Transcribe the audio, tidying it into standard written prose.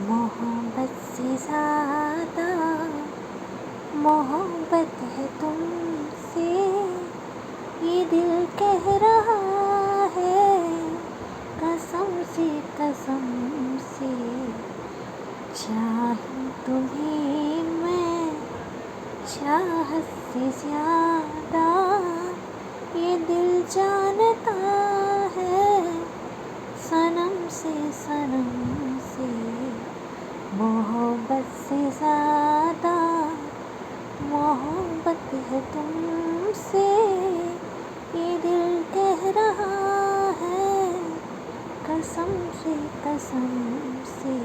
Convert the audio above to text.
मोहब्बत से ज़्यादा मोहब्बत है तुमसे, ये दिल कह रहा है कसम से कसम से। चाहूं तुम्हें मैं चाहत से ज़्यादा, ये दिल जानता है सनम से। मोहब्बत से ज़्यादा मोहब्बत है तुमसे, ये दिल कह रहा है कसम से कसम से।